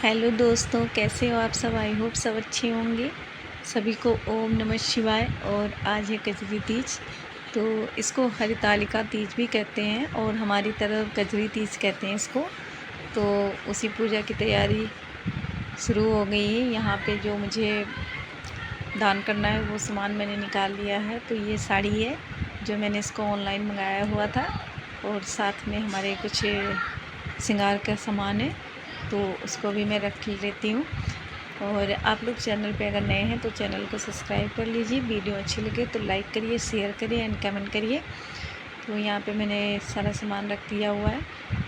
Hello दोस्तों, कैसे हो आप सब। आई होप सब अच्छे होंगे। सभी को ओम नमः शिवाय। और आज है कजरी तीज, तो इसको हरितालिका तीज भी कहते हैं और हमारी तरफ कजरी तीज कहते हैं इसको। तो उसी पूजा की तैयारी शुरू हो गई है। यहाँ पे जो मुझे दान करना है वो सामान मैंने निकाल लिया है। तो ये साड़ी है जो मैंने इसको ऑनलाइन मंगाया हुआ था, और साथ में हमारे कुछ श्रृंगार का सामान है, तो उसको भी मैं रख लेती हूँ। और आप लोग चैनल पे अगर नए हैं तो चैनल को सब्सक्राइब कर लीजिए। वीडियो अच्छी लगे तो लाइक करिए, शेयर करिए एंड कमेंट करिए। तो यहाँ पे मैंने सारा सामान रख दिया हुआ है।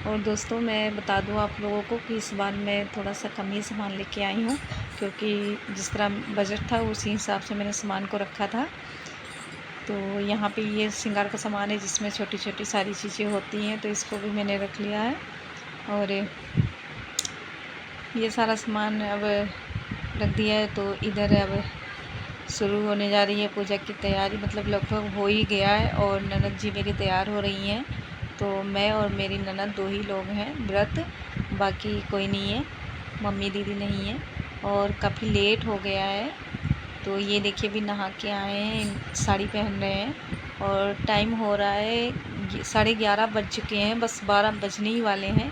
और दोस्तों, मैं बता दूँ आप लोगों को कि इस बार मैं थोड़ा सा कम ही सामान लेके आई हूँ, क्योंकि जिस तरह बजट था उसी हिसाब से मैंने सामान को रखा था। तो यहाँ पे ये श्रृंगार का सामान है जिसमें छोटी छोटी सारी चीज़ें होती हैं, तो इसको भी मैंने रख लिया है। और ये सारा सामान अब रख दिया है। तो इधर अब शुरू होने जा रही है पूजा की तैयारी, मतलब लगभग हो ही गया है। और ननद जी मेरी तैयार हो रही हैं। तो मैं और मेरी ननद दो ही लोग हैं व्रत, बाकी कोई नहीं है, मम्मी दीदी नहीं है। और काफ़ी लेट हो गया है। तो ये देखिए भी नहा के आए हैं, साड़ी पहन रहे हैं। और टाइम हो रहा है 11:30 बज चुके हैं, बस 12 बजने ही वाले हैं।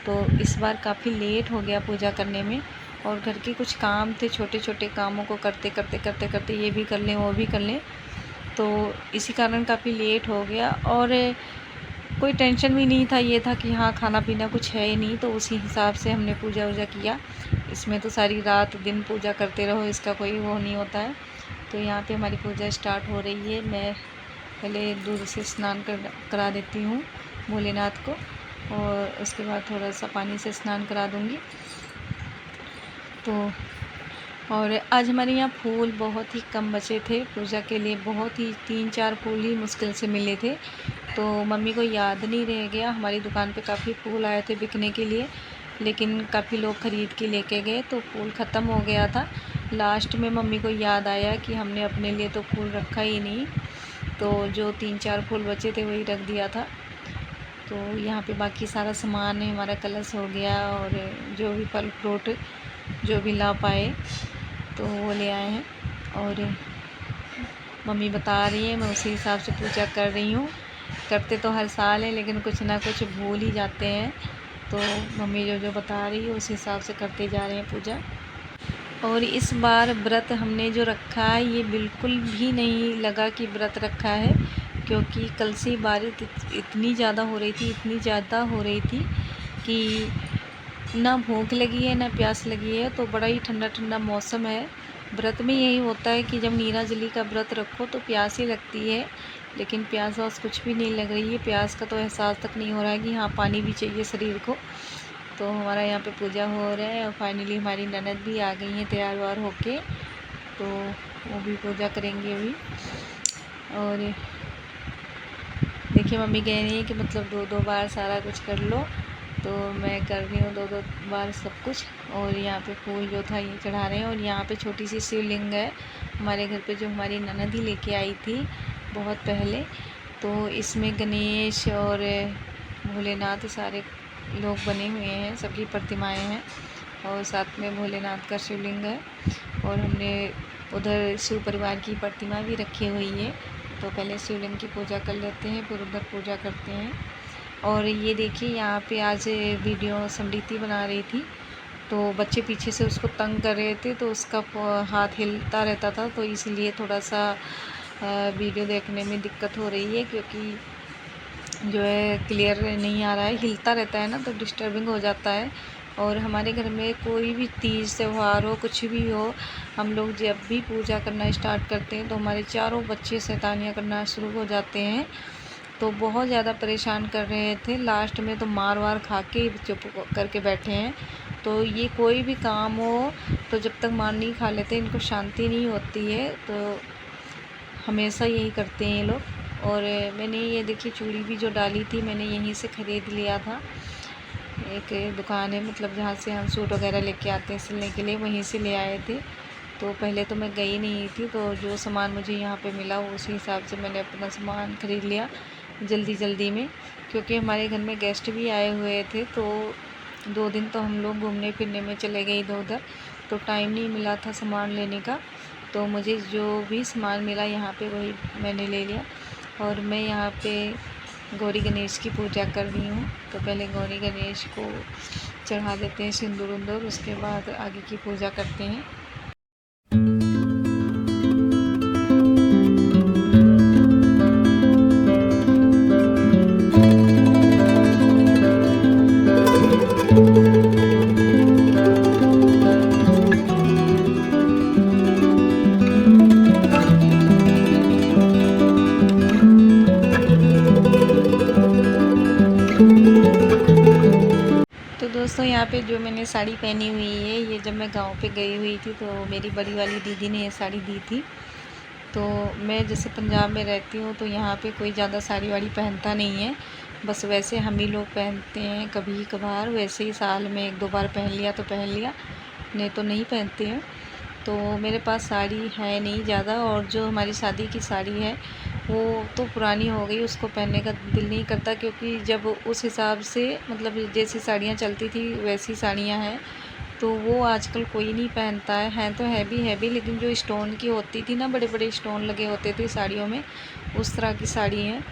तो इस बार काफ़ी लेट हो गया पूजा करने में। और घर के कुछ काम थे, छोटे छोटे कामों को करते करते करते करते ये भी कर लें वो भी कर लें, तो इसी कारण काफ़ी लेट हो गया। और कोई टेंशन भी नहीं था, ये था कि हाँ खाना पीना कुछ है ही नहीं, तो उसी हिसाब से हमने पूजा वूजा किया। इसमें तो सारी रात दिन पूजा करते रहो, इसका कोई वो नहीं होता है। तो यहाँ पे हमारी पूजा स्टार्ट हो रही है। मैं पहले दूध से स्नान करा देती हूँ भोलेनाथ को, और उसके बाद थोड़ा सा पानी से स्नान करा दूँगी। तो और आज हमारे यहाँ फूल बहुत ही कम बचे थे पूजा के लिए, बहुत ही 3-4 फूल ही मुश्किल से मिले थे। तो मम्मी को याद नहीं रह गया। हमारी दुकान पे काफ़ी फूल आए थे बिकने के लिए, लेकिन काफ़ी लोग ख़रीद के लेके गए, तो फूल ख़त्म हो गया था। लास्ट में मम्मी को याद आया कि हमने अपने लिए तो फूल रखा ही नहीं, तो जो 3-4 फूल बचे थे वही रख दिया था। तो यहाँ पे बाकी सारा सामान है, हमारा कलश हो गया, और जो भी फल फ्रूट जो भी ला पाए तो वो ले आए हैं। और मम्मी बता रही है, मैं उसी हिसाब से पूजा कर रही हूँ। करते तो हर साल है, लेकिन कुछ ना कुछ भूल ही जाते हैं। तो मम्मी जो जो बता रही है उस हिसाब से करते जा रहे हैं पूजा। और इस बार व्रत हमने जो रखा है ये बिल्कुल भी नहीं लगा कि व्रत रखा है, क्योंकि कल से बारिश इतनी ज़्यादा हो रही थी, इतनी ज़्यादा हो रही थी कि ना भूख लगी है ना प्यास लगी है। तो बड़ा ही ठंडा ठंडा मौसम है। व्रत में यही होता है कि जब नीरा जली का व्रत रखो तो प्यास ही लगती है, लेकिन प्यास वास कुछ भी नहीं लग रही है। प्यास का तो एहसास तक नहीं हो रहा है कि हाँ पानी भी चाहिए शरीर को। तो हमारा यहाँ पे पूजा हो रहा है, और फाइनली हमारी ननद भी आ गई हैं तैयार वार होके, तो वो भी पूजा करेंगे अभी। और देखिए मम्मी कह रही है कि मतलब 2-2 बार सारा कुछ कर लो, तो मैं कर रही हूँ 2-2 बार सब कुछ। और यहाँ पे फूल जो था ये चढ़ा रहे हैं। और यहाँ पे छोटी सी शिवलिंग है हमारे घर पे, जो हमारी ननद ही लेके आई थी बहुत पहले। तो इसमें गणेश और भोलेनाथ सारे लोग बने हुए हैं, सबकी प्रतिमाएं हैं, और साथ में भोलेनाथ का शिवलिंग है। और हमने उधर शिव परिवार की प्रतिमा भी रखी हुई है। तो पहले शिवलिंग की पूजा कर लेते हैं, फिर उधर पूजा करते हैं। और ये देखिए यहाँ पे आज वीडियो समृति बना रही थी, तो बच्चे पीछे से उसको तंग कर रहे थे, तो उसका हाथ हिलता रहता था, तो इसलिए थोड़ा सा वीडियो देखने में दिक्कत हो रही है, क्योंकि जो है क्लियर नहीं आ रहा है, हिलता रहता है ना तो डिस्टर्बिंग हो जाता है। और हमारे घर में कोई भी तीज त्यौहार हो, कुछ भी हो, हम लोग जब भी पूजा करना स्टार्ट करते हैं तो हमारे चारों बच्चे शैतानियाँ करना शुरू हो जाते हैं। तो बहुत ज़्यादा परेशान कर रहे थे, लास्ट में तो मार वार खा के चुप करके बैठे हैं। तो ये कोई भी काम हो तो जब तक मार नहीं खा लेते इनको शांति नहीं होती है, तो हमेशा यही करते हैं ये लोग। और मैंने ये देखिए चूड़ी भी जो डाली थी मैंने यहीं से ख़रीद लिया था। एक दुकान है, मतलब जहाँ से हम सूट वगैरह लेके आते हैं सिलने के लिए, वहीं से ले आए थे। तो पहले तो मैं गई नहीं थी, तो जो सामान मुझे यहाँ पे मिला उसी हिसाब से मैंने अपना सामान ख़रीद लिया जल्दी जल्दी में, क्योंकि हमारे घर में गेस्ट भी आए हुए थे। तो 2 दिन तो हम लोग घूमने फिरने में चले गए इधर उधर, तो टाइम नहीं मिला था सामान लेने का। तो मुझे जो भी सामान मिला यहाँ पे वही मैंने ले लिया। और मैं यहाँ पे गौरी गणेश की पूजा कर रही हूँ। तो पहले गौरी गणेश को चढ़ा देते हैं सिंदूर उंदूर, उसके बाद आगे की पूजा करते हैं। तो दोस्तों यहाँ पे जो मैंने साड़ी पहनी हुई है, ये जब मैं गांव पे गई हुई थी तो मेरी बड़ी वाली दीदी ने ये साड़ी दी थी। तो मैं जैसे पंजाब में रहती हूँ तो यहाँ पे कोई ज़्यादा साड़ी वाड़ी पहनता नहीं है, बस वैसे हम ही लोग पहनते हैं कभी कभार। वैसे ही साल में 1-2 बार पहन लिया तो पहन लिया, नहीं तो नहीं पहनते हैं। तो मेरे पास साड़ी है नहीं ज़्यादा, और जो हमारी शादी की साड़ी है वो तो पुरानी हो गई, उसको पहनने का दिल नहीं करता, क्योंकि जब उस हिसाब से मतलब जैसी साड़ियाँ चलती थी वैसी साड़ियाँ हैं, तो वो आजकल कोई नहीं पहनता है। हैं तो हैवी, लेकिन जो स्टोन की होती थी ना, बड़े बड़े स्टोन लगे होते थे साड़ियों में, उस तरह की साड़ी हैं।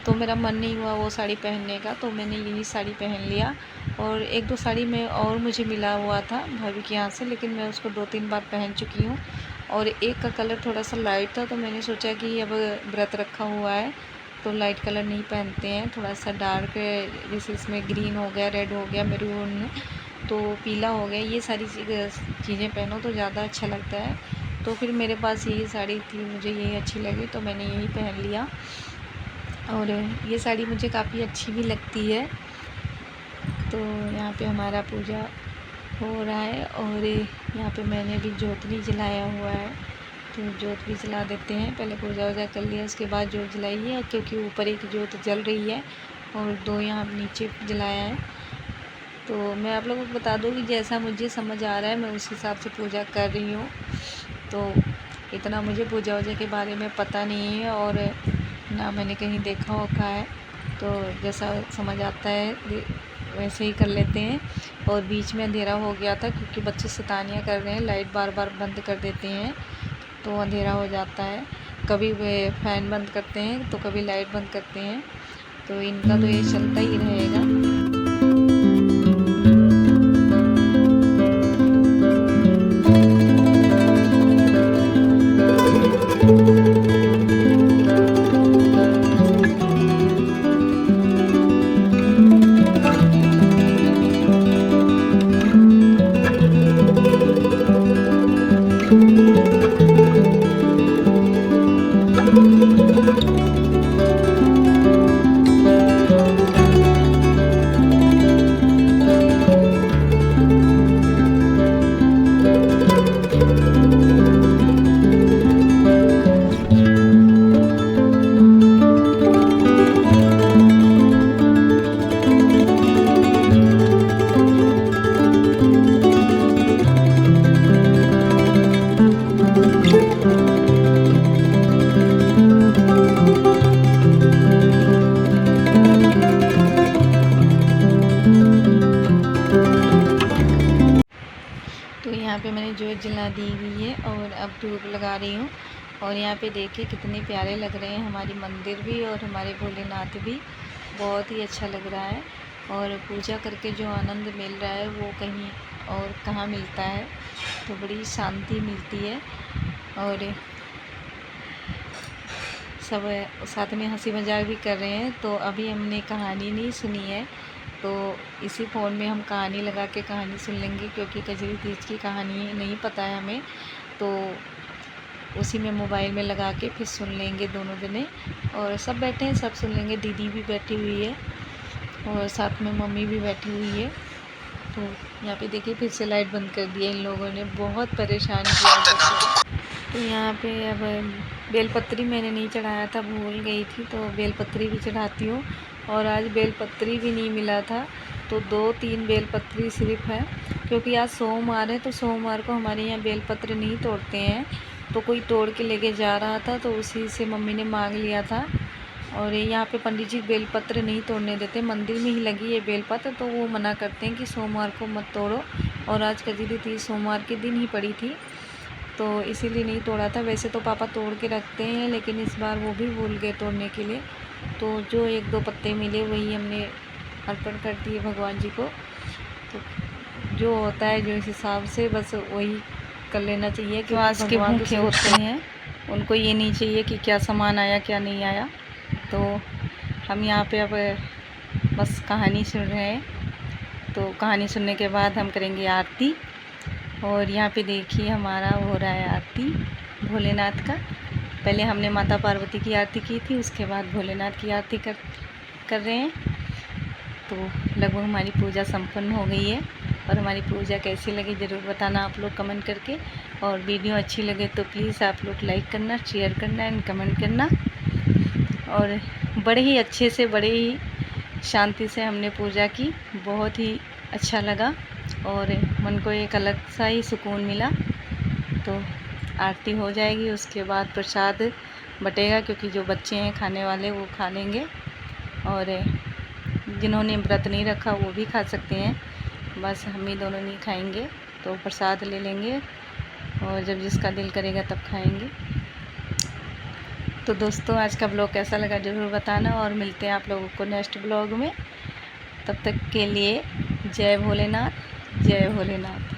तो मेरा मन नहीं हुआ वो साड़ी पहनने का, तो मैंने यही साड़ी पहन लिया। और 1-2 साड़ी में और मुझे मिला हुआ था भाभी के यहाँ से, लेकिन मैं उसको 2-3 बार पहन चुकी हूँ। और एक का कलर थोड़ा सा लाइट था, तो मैंने सोचा कि अब व्रत रखा हुआ है तो लाइट कलर नहीं पहनते हैं, थोड़ा सा डार्क, जैसे इसमें ग्रीन हो गया, रेड हो गया, मैरून, तो पीला हो गया, ये सारी चीज़ें पहनो तो ज़्यादा अच्छा लगता है। तो फिर मेरे पास यही साड़ी थी, मुझे यही अच्छी लगी तो मैंने यही पहन लिया। और ये साड़ी मुझे काफ़ी अच्छी भी लगती है। तो यहाँ पे हमारा पूजा हो रहा है, और यहाँ पे मैंने भी जोत भी जलाया हुआ है, तो जोत भी जला देते हैं। पहले पूजा वूजा कर लिया, उसके बाद जोत जलाई है, क्योंकि ऊपर एक जोत जल रही है और 2 यहाँ नीचे जलाया है। तो मैं आप लोगों को बता दूँ कि जैसा मुझे समझ आ रहा है मैं उस हिसाब से पूजा कर रही हूँ। तो इतना मुझे पूजा वूजा के बारे में पता नहीं है, और ना मैंने कहीं देखा होगा है, तो जैसा समझ आता है वैसे ही कर लेते हैं। और बीच में अंधेरा हो गया था क्योंकि बच्चे शैतानियाँ कर रहे हैं, लाइट बार बार बंद कर देते हैं तो अंधेरा हो जाता है। कभी वे फ़ैन बंद करते हैं तो कभी लाइट बंद करते हैं, तो इनका तो ये चलता ही रहेगा। यहाँ पे मैंने जोत जला दी हुई है और अब धूप लगा रही हूँ। और यहाँ पे देखिए कितने प्यारे लग रहे हैं हमारी मंदिर भी और हमारे भोलेनाथ भी, बहुत ही अच्छा लग रहा है। और पूजा करके जो आनंद मिल रहा है वो कहीं और कहाँ मिलता है, तो बड़ी शांति मिलती है। और सब साथ में हंसी मजाक भी कर रहे हैं। तो अभी हमने कहानी नहीं सुनी है, तो इसी फ़ोन में हम कहानी लगा के कहानी सुन लेंगे, क्योंकि कजरी तीज की कहानी नहीं पता है हमें, तो उसी में मोबाइल में लगा के फिर सुन लेंगे दोनों जने। और सब बैठे हैं, सब सुन लेंगे, दीदी भी बैठी हुई है और साथ में मम्मी भी बैठी हुई है। तो यहाँ पे देखिए फिर से लाइट बंद कर दिया इन लोगों ने, बहुत परेशान किया। तो यहाँ पे अब बेलपत्री मैंने नहीं चढ़ाया था, भूल गई थी, तो बेलपत्री भी चढ़ाती हूँ। और आज बेलपत्री भी नहीं मिला था, तो 2-3 बेलपत्री सिर्फ है, क्योंकि आज सोमवार है, तो सोमवार को हमारे यहाँ बेलपत्र नहीं तोड़ते हैं। तो कोई तोड़ के लेके जा रहा था, तो उसी से मम्मी ने मांग लिया था। और यहाँ पे पंडित जी बेलपत्र नहीं तोड़ने देते, मंदिर में ही लगी है बेलपत्र, तो वो मना करते हैं कि सोमवार को मत तोड़ो। और आज कजरी थी, सोमवार के दिन ही पड़ी थी, तो इसीलिए नहीं तोड़ा था। वैसे तो पापा तोड़ के रखते हैं, लेकिन इस बार वो भी भूल गए तोड़ने के लिए। तो जो 1-2 पत्ते मिले वही हमने अर्पण कर दिए भगवान जी को। तो जो होता है, जो इस हिसाब से बस वही कर लेना चाहिए। कि आज के भूखे होते हैं, उनको ये नहीं चाहिए कि क्या सामान आया क्या नहीं आया। तो हम यहाँ पे अब बस कहानी सुन रहे हैं। तो कहानी सुनने के बाद हम करेंगे आरती। और यहाँ पे देखिए हमारा हो रहा है आरती भोलेनाथ का। पहले हमने माता पार्वती की आरती की थी, उसके बाद भोलेनाथ की आरती कर रहे हैं। तो लगभग हमारी पूजा संपन्न हो गई है। और हमारी पूजा कैसी लगी ज़रूर बताना आप लोग कमेंट करके। और वीडियो अच्छी लगे तो प्लीज़ आप लोग लाइक करना, शेयर करना एंड कमेंट करना। और बड़े ही अच्छे से, बड़े ही शांति से हमने पूजा की, बहुत ही अच्छा लगा और मन को एक अलग सा ही सुकून मिला। तो आरती हो जाएगी, उसके बाद प्रसाद बटेगा, क्योंकि जो बच्चे हैं खाने वाले वो खा लेंगे, और जिन्होंने व्रत नहीं रखा वो भी खा सकते हैं। बस हम ही दोनों नहीं खाएंगे, तो प्रसाद ले लेंगे और जब जिसका दिल करेगा तब खाएंगे। तो दोस्तों आज का ब्लॉग कैसा लगा ज़रूर बताना, और मिलते हैं आप लोगों को नेक्स्ट ब्लॉग में। तब तक के लिए जय भोलेनाथ, जय भोलेनाथ।